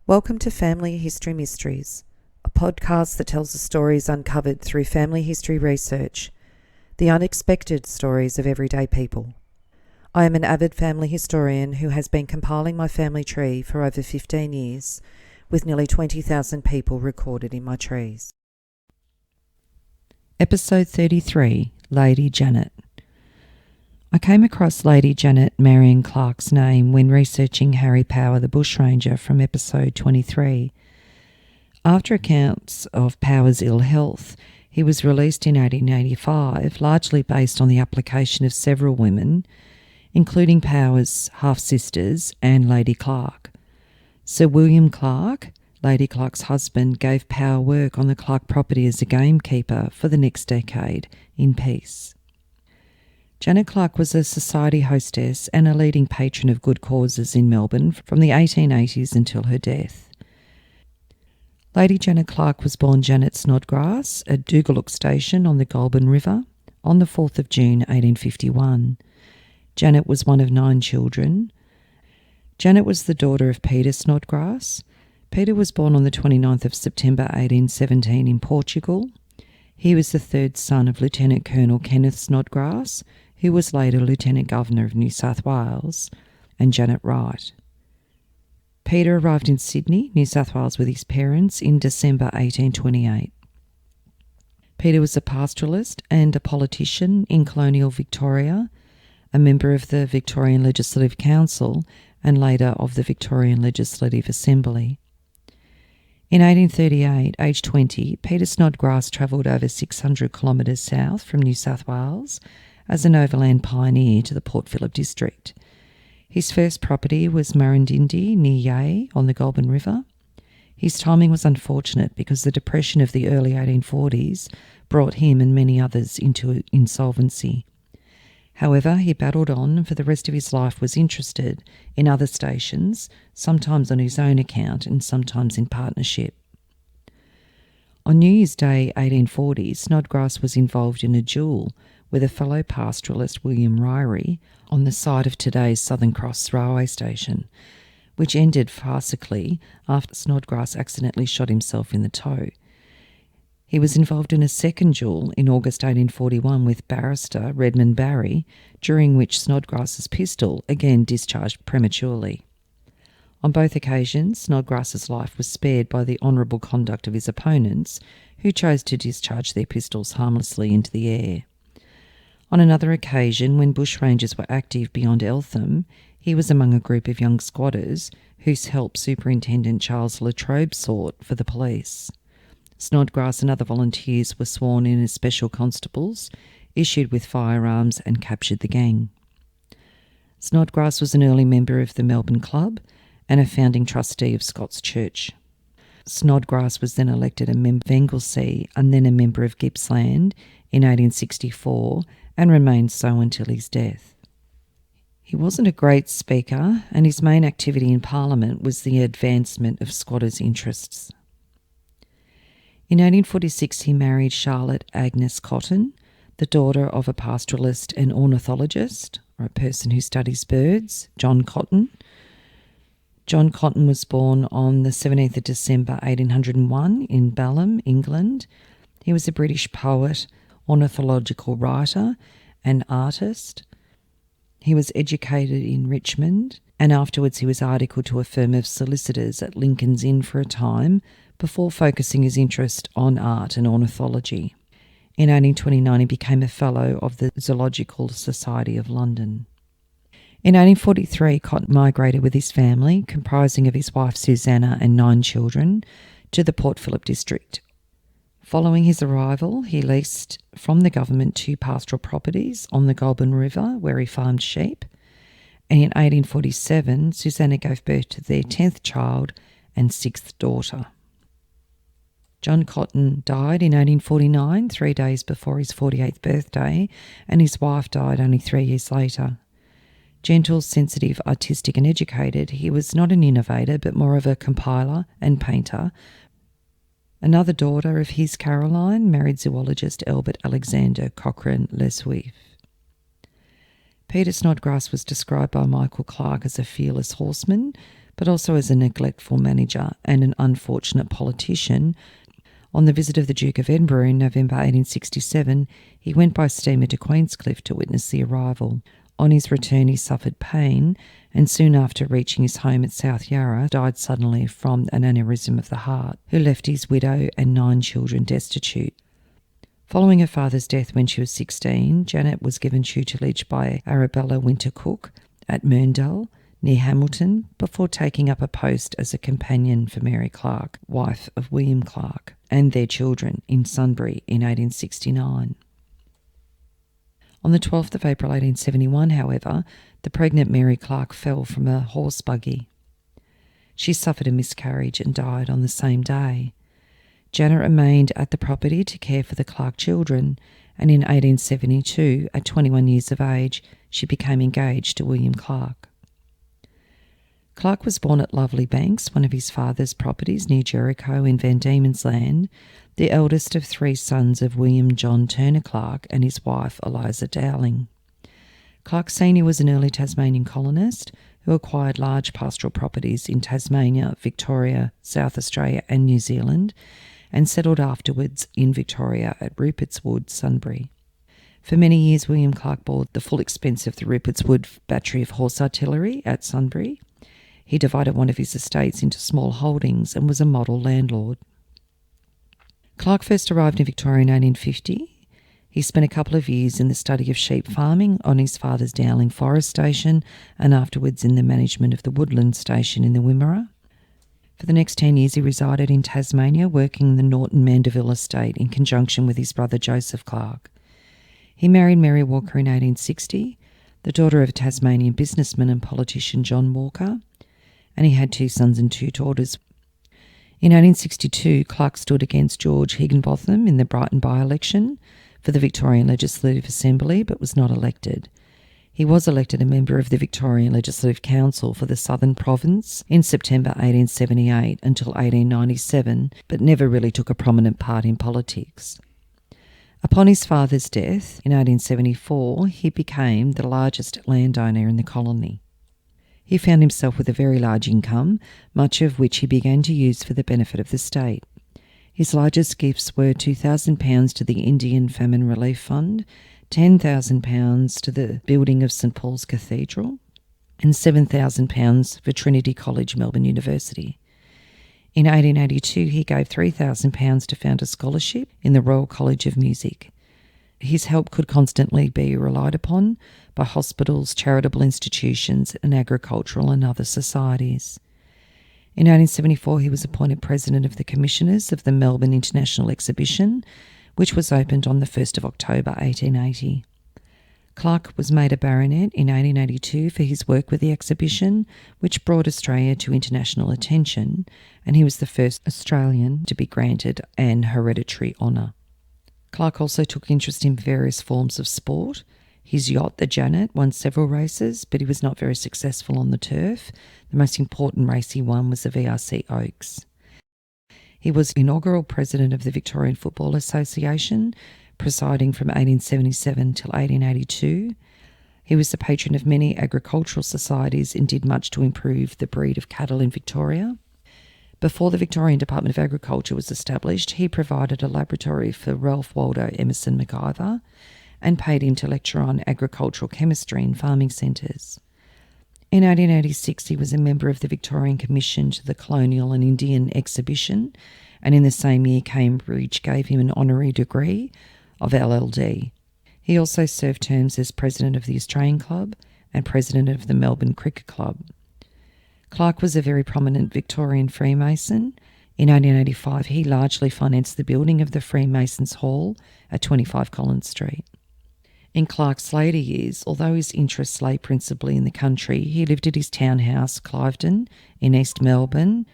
Welcome to Family History Mysteries, a podcast that tells the stories uncovered through family history research, the unexpected stories of everyday people. I am an avid family historian who has been compiling my family tree for over 15 years, with nearly 20,000 people recorded in my trees. Episode 33, Lady Janet. I came across Lady Janet Marion Clarke's name when researching Harry Power the bushranger from episode 23. After accounts of Power's ill health, he was released in 1885, largely based on the application of several women, including Power's half-sisters and Lady Clarke. Sir William Clarke, Lady Clarke's husband, gave Power work on the Clarke property as a gamekeeper for the next decade, in peace. Janet Clarke was a society hostess and a leading patron of good causes in Melbourne from the 1880s until her death. Lady Janet Clarke was born Janet Snodgrass at Doogaluk Station on the Goulburn River on the 4th of June 1851. Janet was one of 9 children. Janet was the daughter of Peter Snodgrass. Peter was born on the 29th of September 1817 in Portugal. He was the third son of Lieutenant Colonel Kenneth Snodgrass, who was later Lieutenant Governor of New South Wales, and Janet Wright. Peter arrived in Sydney, New South Wales, with his parents in December 1828. Peter was a pastoralist and a politician in colonial Victoria, a member of the Victorian Legislative Council and later of the Victorian Legislative Assembly. In 1838, aged 20, Peter Snodgrass travelled over 600 kilometres south from New South Wales as an overland pioneer to the Port Phillip district. His first property was Murrindindi near Yea on the Goulburn River. His timing was unfortunate because the depression of the early 1840s brought him and many others into insolvency. However, he battled on and for the rest of his life was interested in other stations, sometimes on his own account and sometimes in partnership. On New Year's Day 1840, Snodgrass was involved in a duel with a fellow pastoralist, William Ryrie, on the site of today's Southern Cross railway station, which ended farcically after Snodgrass accidentally shot himself in the toe. He was involved in a second duel in August 1841 with barrister Redmond Barry, during which Snodgrass's pistol again discharged prematurely. On both occasions, Snodgrass's life was spared by the honourable conduct of his opponents, who chose to discharge their pistols harmlessly into the air. On another occasion, when bushrangers were active beyond Eltham, he was among a group of young squatters whose help Superintendent Charles Latrobe sought for the police. Snodgrass and other volunteers were sworn in as special constables, issued with firearms and captured the gang. Snodgrass was an early member of the Melbourne Club and a founding trustee of Scots Church. Snodgrass was then elected a member of Anglesey and then a member of Gippsland in 1864 and remained so until his death. He wasn't a great speaker, and his main activity in Parliament was the advancement of squatters' interests. In 1846 he married Charlotte Agnes Cotton, the daughter of a pastoralist and ornithologist, or a person who studies birds, John Cotton. John Cotton was born on the 17th of December 1801 in Balham, England. He was a British poet, ornithological writer and artist. He was educated in Richmond and afterwards he was articled to a firm of solicitors at Lincoln's Inn for a time before focusing his interest on art and ornithology. In 1829 he became a Fellow of the Zoological Society of London. In 1843 Cotton migrated with his family, comprising of his wife Susanna and 9 children, to the Port Phillip district. Following his arrival, he leased from the government 2 pastoral properties on the Goulburn River where he farmed sheep, and in 1847 Susanna gave birth to their 10th child and 6th daughter. John Cotton died in 1849, 3 days before his 48th birthday, and his wife died only 3 years later. Gentle, sensitive, artistic and educated, he was not an innovator but more of a compiler and painter. Another daughter of his, Caroline, married zoologist Albert Alexander Cochrane Leswieff. Peter Snodgrass was described by Michael Clarke as a fearless horseman, but also as a neglectful manager and an unfortunate politician. On the visit of the Duke of Edinburgh in November 1867, he went by steamer to Queenscliff to witness the arrival. On his return, he suffered pain, and soon after reaching his home at South Yarra, died suddenly from an aneurysm of the heart, who left his widow and 9 children destitute. Following her father's death when she was 16, Janet was given tutelage by Arabella Winter Cook at Merndale, near Hamilton, before taking up a post as a companion for Mary Clarke, wife of William Clarke, and their children in Sunbury in 1869. On the 12th of April 1871, however, the pregnant Mary Clarke fell from a horse buggy. She suffered a miscarriage and died on the same day. Janet remained at the property to care for the Clarke children, and in 1872, at 21 years of age, she became engaged to William Clarke. Clarke was born at Lovely Banks, one of his father's properties near Jericho in Van Diemen's Land, the eldest of 3 sons of William John Turner Clarke and his wife Eliza Dowling. Clarke Sr. was an early Tasmanian colonist who acquired large pastoral properties in Tasmania, Victoria, South Australia and New Zealand, and settled afterwards in Victoria at Rupert's Wood, Sunbury. For many years, William Clarke bore the full expense of the Rupert's Wood battery of horse artillery at Sunbury. He divided one of his estates into small holdings and was a model landlord. Clarke first arrived in Victoria in 1850. He spent a couple of years in the study of sheep farming on his father's Dowling Forest Station and afterwards in the management of the Woodland Station in the Wimmera. For the next 10 years he resided in Tasmania, working the Norton Mandeville estate in conjunction with his brother Joseph Clarke. He married Mary Walker in 1860, the daughter of a Tasmanian businessman and politician John Walker, and he had 2 sons and 2 daughters. In 1862, Clarke stood against George Higginbotham in the Brighton by-election for the Victorian Legislative Assembly, but was not elected. He was elected a member of the Victorian Legislative Council for the Southern Province in September 1878 until 1897, but never really took a prominent part in politics. Upon his father's death in 1874, he became the largest landowner in the colony. He found himself with a very large income, much of which he began to use for the benefit of the state. His largest gifts were £2,000 to the Indian Famine Relief Fund, £10,000 to the building of St Paul's Cathedral, and £7,000 for Trinity College, Melbourne University. In 1882, he gave £3,000 to found a scholarship in the Royal College of Music. His help could constantly be relied upon by hospitals, charitable institutions, and agricultural and other societies. In 1874, he was appointed president of the Commissioners of the Melbourne International Exhibition, which was opened on the 1st of October 1880. Clarke was made a baronet in 1882 for his work with the exhibition, which brought Australia to international attention, and he was the first Australian to be granted an hereditary honour. Clarke also took interest in various forms of sport. His yacht, the Janet, won several races, but he was not very successful on the turf. The most important race he won was the VRC Oaks. He was inaugural president of the Victorian Football Association, presiding from 1877 till 1882. He was the patron of many agricultural societies and did much to improve the breed of cattle in Victoria. Before the Victorian Department of Agriculture was established, he provided a laboratory for Ralph Waldo Emerson MacIver and paid him to lecture on agricultural chemistry in farming centres. In 1886, he was a member of the Victorian Commission to the Colonial and Indian Exhibition, and in the same year Cambridge gave him an honorary degree of LLD. He also served terms as president of the Australian Club and president of the Melbourne Cricket Club. Clarke was a very prominent Victorian Freemason. In 1885, he largely financed the building of the Freemasons' Hall at 25 Collins Street. In Clarke's later years, although his interests lay principally in the country, he lived at his townhouse, Cliveden, in East Melbourne.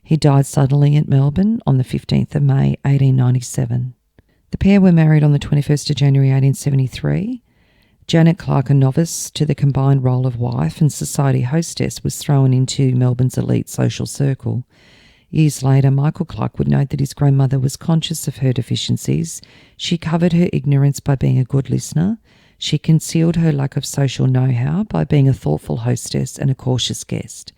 He died suddenly at Melbourne on the 15th of May, 1897. The pair were married on the 21st of January, 1873. Janet Clarke, a novice to the combined role of wife and society hostess, was thrown into Melbourne's elite social circle. Years later, Michael Clarke would note that his grandmother was conscious of her deficiencies. She covered her ignorance by being a good listener. She concealed her lack of social know-how by being a thoughtful hostess and a cautious guest.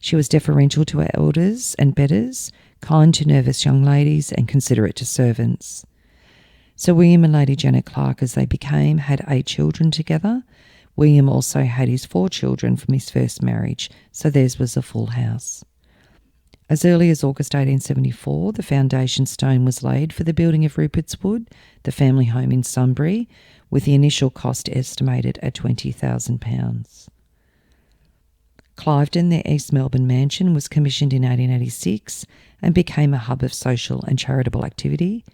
She was deferential to her elders and betters, kind to nervous young ladies, and considerate to servants. Sir William and Lady Janet Clarke, as they became, had 8 children together. William also had his 4 children from his first marriage, so theirs was a full house. As early as August 1874, the foundation stone was laid for the building of Rupert's Wood, the family home in Sunbury, with the initial cost estimated at £20,000. Cliveden, their East Melbourne mansion, was commissioned in 1886 and became a hub of social and charitable activity.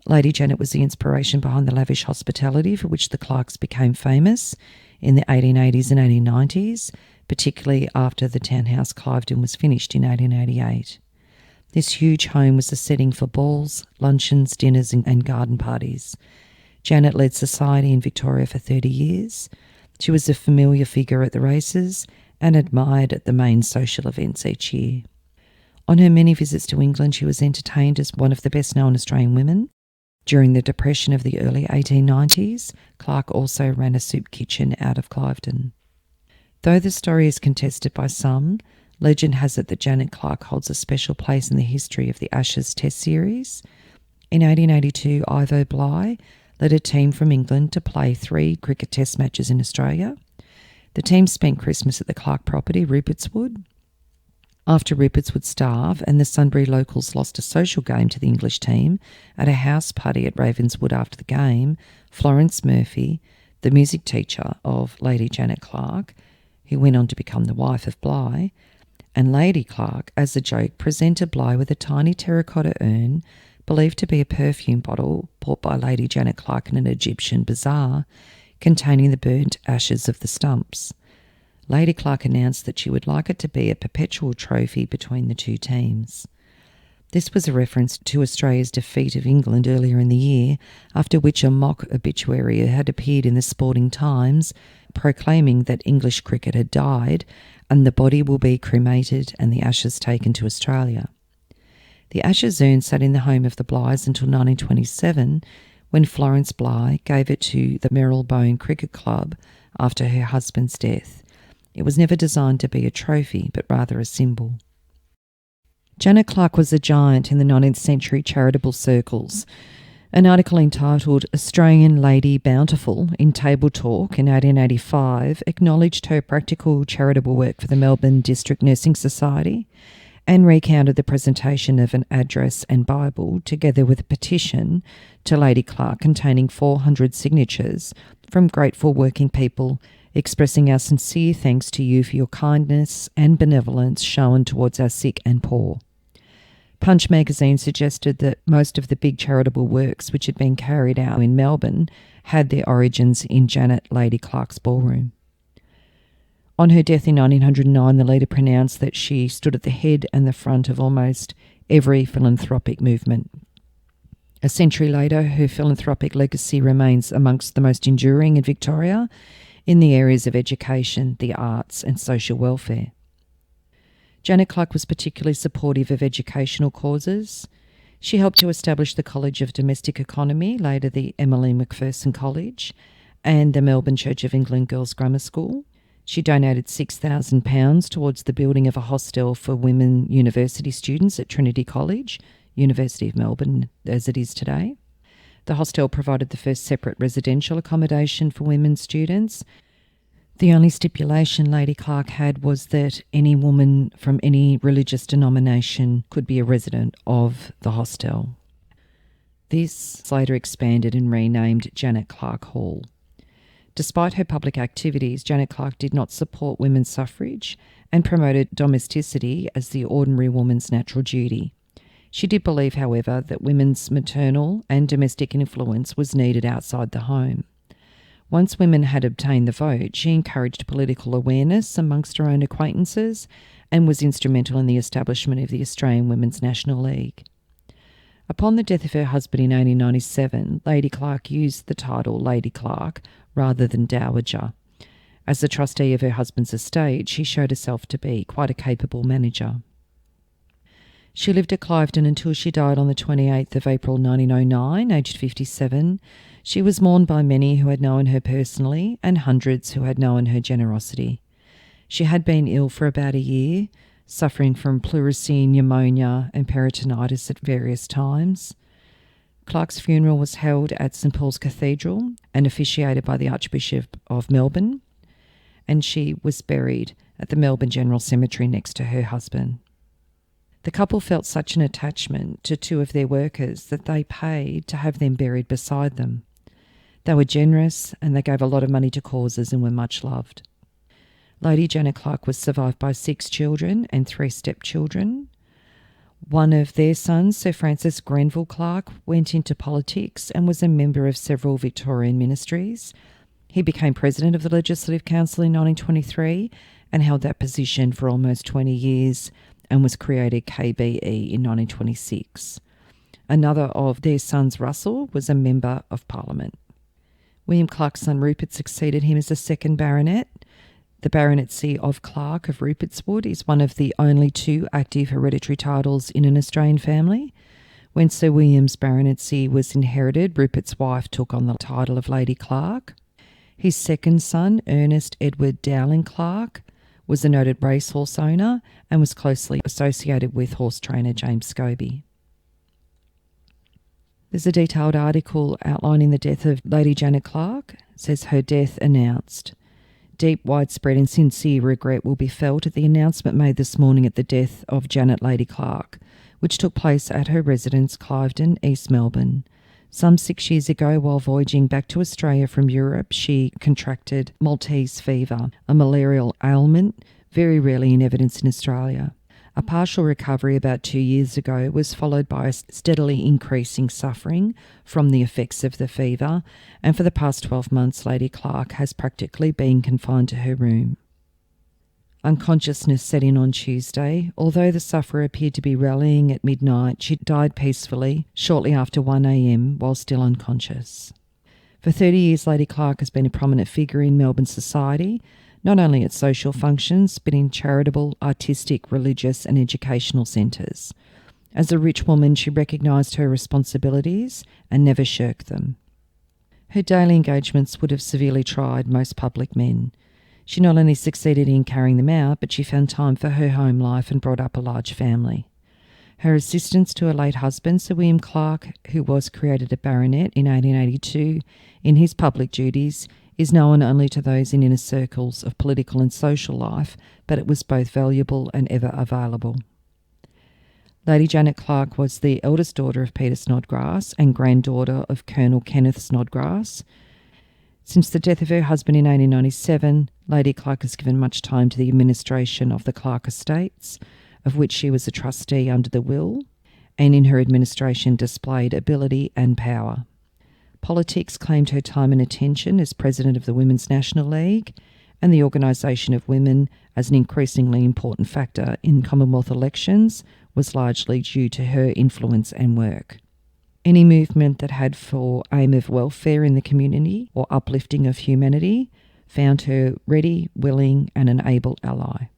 Lady Janet was the inspiration behind the lavish hospitality for which the Clarkes became famous in the 1880s and 1890s, particularly after the townhouse Cliveden was finished in 1888. This huge home was a setting for balls, luncheons, dinners and garden parties. Janet led society in Victoria for 30 years. She was a familiar figure at the races and admired at the main social events each year. On her many visits to England, she was entertained as one of the best-known Australian women. During the Depression of the early 1890s, Clarke also ran a soup kitchen out of Cliveden. Though the story is contested by some, legend has it that Janet Clarke holds a special place in the history of the Ashes Test Series. In 1882, Ivo Bligh led a team from England to play 3 cricket test matches in Australia. The team spent Christmas at the Clarke property, Rupert's Wood. After Rupert's Wood starved and the Sunbury locals lost a social game to the English team, at a house party at Ravenswood after the game, Florence Murphy, the music teacher of Lady Janet Clarke, who went on to become the wife of Bligh, and Lady Clarke, as a joke, presented Bligh with a tiny terracotta urn believed to be a perfume bottle bought by Lady Janet Clarke in an Egyptian bazaar, containing the burnt ashes of the stumps. Lady Clarke announced that she would like it to be a perpetual trophy between the 2 teams. This was a reference to Australia's defeat of England earlier in the year, after which a mock obituary had appeared in the Sporting Times proclaiming that English cricket had died and the body will be cremated and the ashes taken to Australia. The ashes urn sat in the home of the Blighs until 1927, when Florence Bligh gave it to the Marylebone Cricket Club after her husband's death. It was never designed to be a trophy, but rather a symbol. Janet Clarke was a giant in the 19th century charitable circles. An article entitled Australian Lady Bountiful in Table Talk in 1885 acknowledged her practical charitable work for the Melbourne District Nursing Society and recounted the presentation of an address and Bible together with a petition to Lady Clarke containing 400 signatures from grateful working people expressing our sincere thanks to you for your kindness and benevolence shown towards our sick and poor. Punch magazine suggested that most of the big charitable works which had been carried out in Melbourne had their origins in Janet Lady Clarke's ballroom. On her death in 1909, the leader pronounced that she stood at the head and the front of almost every philanthropic movement. A century later, her philanthropic legacy remains amongst the most enduring in Victoria in the areas of education, the arts and social welfare. Janet Clarke was particularly supportive of educational causes. She helped to establish the College of Domestic Economy, later the Emily Macpherson College, and the Melbourne Church of England Girls' Grammar School. She donated £6,000 towards the building of a hostel for women university students at Trinity College, University of Melbourne as it is today. The hostel provided the first separate residential accommodation for women students. The only stipulation Lady Clarke had was that any woman from any religious denomination could be a resident of the hostel. This later expanded and renamed Janet Clarke Hall. Despite her public activities, Janet Clarke did not support women's suffrage and promoted domesticity as the ordinary woman's natural duty. She did believe, however, that women's maternal and domestic influence was needed outside the home. Once women had obtained the vote, she encouraged political awareness amongst her own acquaintances and was instrumental in the establishment of the Australian Women's National League. Upon the death of her husband in 1897, Lady Clarke used the title Lady Clarke rather than Dowager. As the trustee of her husband's estate, she showed herself to be quite a capable manager. She lived at Cliveden until she died on the 28th of April 1909, aged 57. She was mourned by many who had known her personally and hundreds who had known her generosity. She had been ill for about a year, suffering from pleurisy, pneumonia and peritonitis at various times. Clarke's funeral was held at St Paul's Cathedral and officiated by the Archbishop of Melbourne, and she was buried at the Melbourne General Cemetery next to her husband. The couple felt such an attachment to two of their workers that they paid to have them buried beside them. They were generous and they gave a lot of money to causes and were much loved. Lady Janet Clarke was survived by 6 children and 3 stepchildren. One of their sons, Sir Francis Grenville Clarke, went into politics and was a member of several Victorian ministries. He became president of the Legislative Council in 1923 and held that position for almost 20 years and was created KBE in 1926. Another of their sons, Russell, was a member of Parliament. William Clarke's son Rupert succeeded him as the 2nd baronet. The baronetcy of Clarke of Rupertswood is one of the only 2 active hereditary titles in an Australian family. When Sir William's baronetcy was inherited, Rupert's wife took on the title of Lady Clarke. His second son, Ernest Edward Dowling Clarke, was a noted racehorse owner and was closely associated with horse trainer James Scobie. There's a detailed article outlining the death of Lady Janet Clarke. It says, her death announced. Deep, widespread and sincere regret will be felt at the announcement made this morning at the death of Janet Lady Clarke, which took place at her residence, Cliveden, East Melbourne. Some 6 years ago, while voyaging back to Australia from Europe, she contracted Maltese fever, a malarial ailment very rarely in evidence in Australia. A partial recovery about 2 years ago was followed by a steadily increasing suffering from the effects of the fever, and for the past 12 months, Lady Clarke has practically been confined to her room. Unconsciousness set in on Tuesday. Although the sufferer appeared to be rallying at midnight, she died peacefully shortly after 1 a.m. while still unconscious. For 30 years, Lady Clarke has been a prominent figure in Melbourne society, not only at social functions, but in charitable, artistic, religious and educational centres. As a rich woman, she recognised her responsibilities and never shirked them. Her daily engagements would have severely tried most public men. She not only succeeded in carrying them out, but she found time for her home life and brought up a large family. Her assistance to her late husband, Sir William Clarke, who was created a baronet in 1882, in his public duties, is known only to those in inner circles of political and social life, but it was both valuable and ever available. Lady Janet Clarke was the eldest daughter of Peter Snodgrass and granddaughter of Colonel Kenneth Snodgrass. Since the death of her husband in 1897, Lady Clarke has given much time to the administration of the Clarke estates, of which she was a trustee under the will, and in her administration displayed ability and power. Politics claimed her time and attention as president of the Women's National League, and the organisation of women as an increasingly important factor in Commonwealth elections was largely due to her influence and work. Any movement that had for aim of welfare in the community or uplifting of humanity found her ready, willing and an able ally.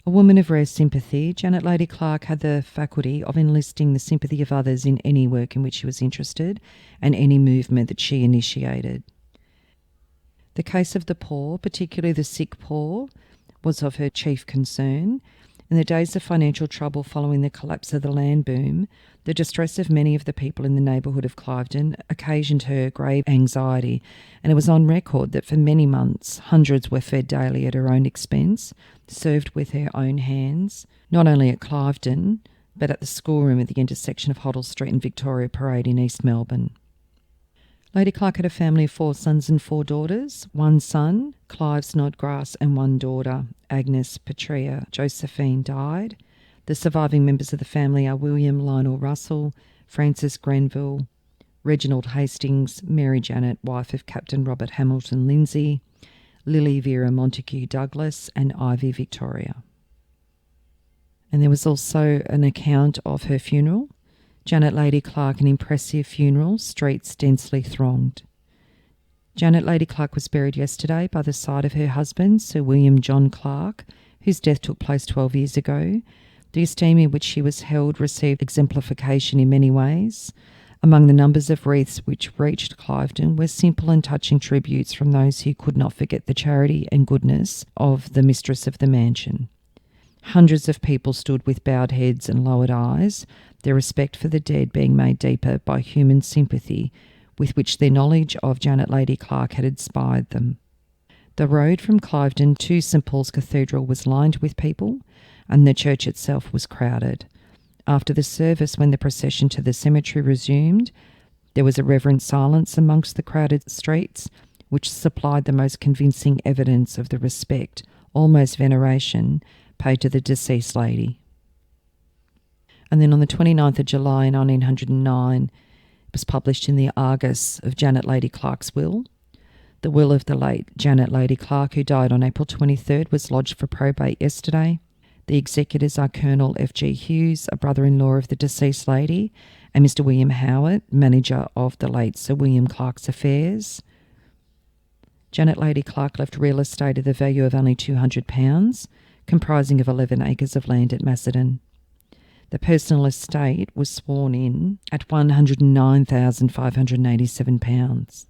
A woman of rare sympathy, Janet Lady Clarke had the faculty of enlisting the sympathy of others in any work in which she was interested and any movement that she initiated. The case of the poor, particularly the sick poor, was of her chief concern. In the days of financial trouble following the collapse of the land boom, the distress of many of the people in the neighbourhood of Cliveden occasioned her grave anxiety, and it was on record that for many months hundreds were fed daily at her own expense, served with her own hands, not only at Cliveden, but at the schoolroom at the intersection of Hoddle Street and Victoria Parade in East Melbourne. Lady Clarke had a family of 4 sons and 4 daughters, 1 son, Clive Snodgrass, and 1 daughter, Agnes Petrea Josephine, died. The surviving members of the family are William Lionel Russell, Francis Grenville, Reginald Hastings, Mary Janet, wife of Captain Robert Hamilton Lindsay, Lily Vera Montague Douglas, and Ivy Victoria. And there was also an account of her funeral. Janet Lady Clarke, an impressive funeral, streets densely thronged. Janet Lady Clarke was buried yesterday by the side of her husband, Sir William John Clarke, whose death took place 12 years ago. The esteem in which she was held received exemplification in many ways. Among the numbers of wreaths which reached Cliveden were simple and touching tributes from those who could not forget the charity and goodness of the mistress of the mansion. Hundreds of people stood with bowed heads and lowered eyes, their respect for the dead being made deeper by human sympathy with which their knowledge of Janet Lady Clarke had inspired them. The road from Cliveden to St Paul's Cathedral was lined with people, and the church itself was crowded. After the service, when the procession to the cemetery resumed, there was a reverent silence amongst the crowded streets, which supplied the most convincing evidence of the respect, almost veneration, paid to the deceased lady. And then on the 29th of July 1909, it was published in the Argus of Janet Lady Clarke's will. The will of the late Janet Lady Clarke, who died on April 23rd, was lodged for probate yesterday. The executors are Colonel F.G. Hughes, a brother-in-law of the deceased lady, and Mr. William Howard, manager of the late Sir William Clarke's affairs. Janet Lady Clarke left real estate of the value of only £200, comprising of 11 acres of land at Macedon. The personal estate was sworn in at £109,587.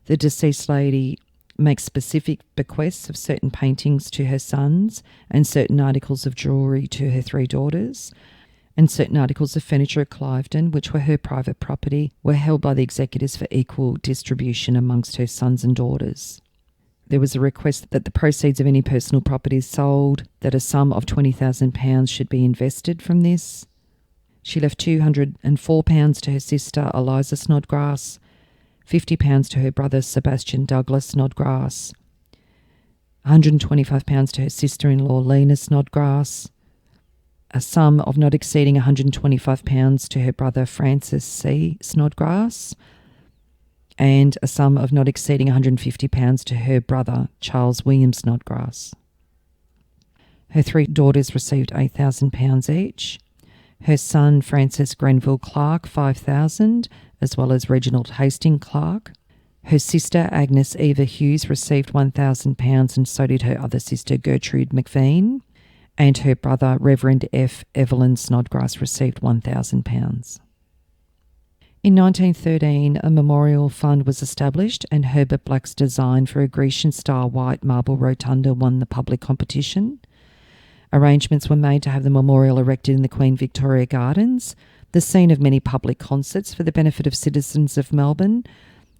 The deceased lady makes specific bequests of certain paintings to her sons and certain articles of jewellery to her 3 daughters, and certain articles of furniture at Cliveden, which were her private property, were held by the executors for equal distribution amongst her sons and daughters. There was a request that the proceeds of any personal properties sold, that a sum of £20,000 should be invested from this. She left £204 to her sister Eliza Snodgrass, £50 to her brother Sebastian Douglas Snodgrass, £125 to her sister-in-law Lena Snodgrass, a sum of not exceeding £125 to her brother Francis C. Snodgrass, and a sum of not exceeding £150 to her brother Charles William Snodgrass. Her 3 daughters received £8,000 each. Her son Francis Grenville Clarke £5,000, as well as Reginald Hastings Clarke. Her sister Agnes Eva Hughes received £1,000, and so did her other sister Gertrude McVean, and her brother Reverend F. Evelyn Snodgrass received £1,000. In 1913, a memorial fund was established, and Herbert Black's design for a Grecian-style white marble rotunda won the public competition. Arrangements were made to have the memorial erected in the Queen Victoria Gardens, the scene of many public concerts for the benefit of citizens of Melbourne,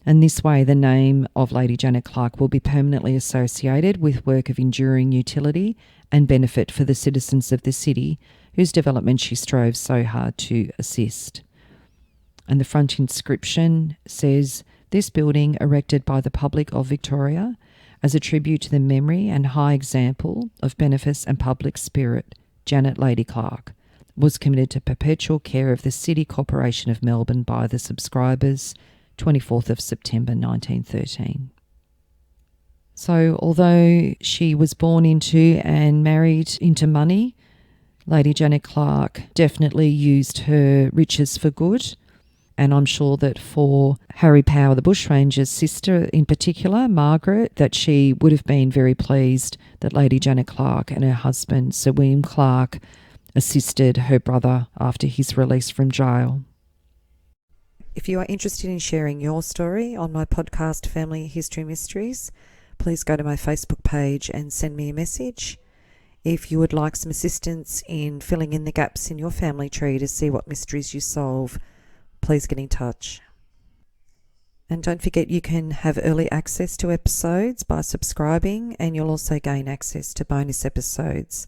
and this way the name of Lady Janet Clarke will be permanently associated with work of enduring utility and benefit for the citizens of the city, whose development she strove so hard to assist. And the front inscription says, "This building, erected by the public of Victoria, as a tribute to the memory and high example of benefice and public spirit, Janet Lady Clarke, was committed to perpetual care of the City Corporation of Melbourne by the subscribers, 24th of September 1913. So although she was born into and married into money, Lady Janet Clarke definitely used her riches for good. And I'm sure that for Harry Power, the bushranger's sister in particular, Margaret, that she would have been very pleased that Lady Janet Clarke and her husband, Sir William Clarke, assisted her brother after his release from jail. If you are interested in sharing your story on my podcast, Family History Mysteries, please go to my Facebook page and send me a message. If you would like some assistance in filling in the gaps in your family tree to see what mysteries you solve, please get in touch. And don't forget, you can have early access to episodes by subscribing, and you'll also gain access to bonus episodes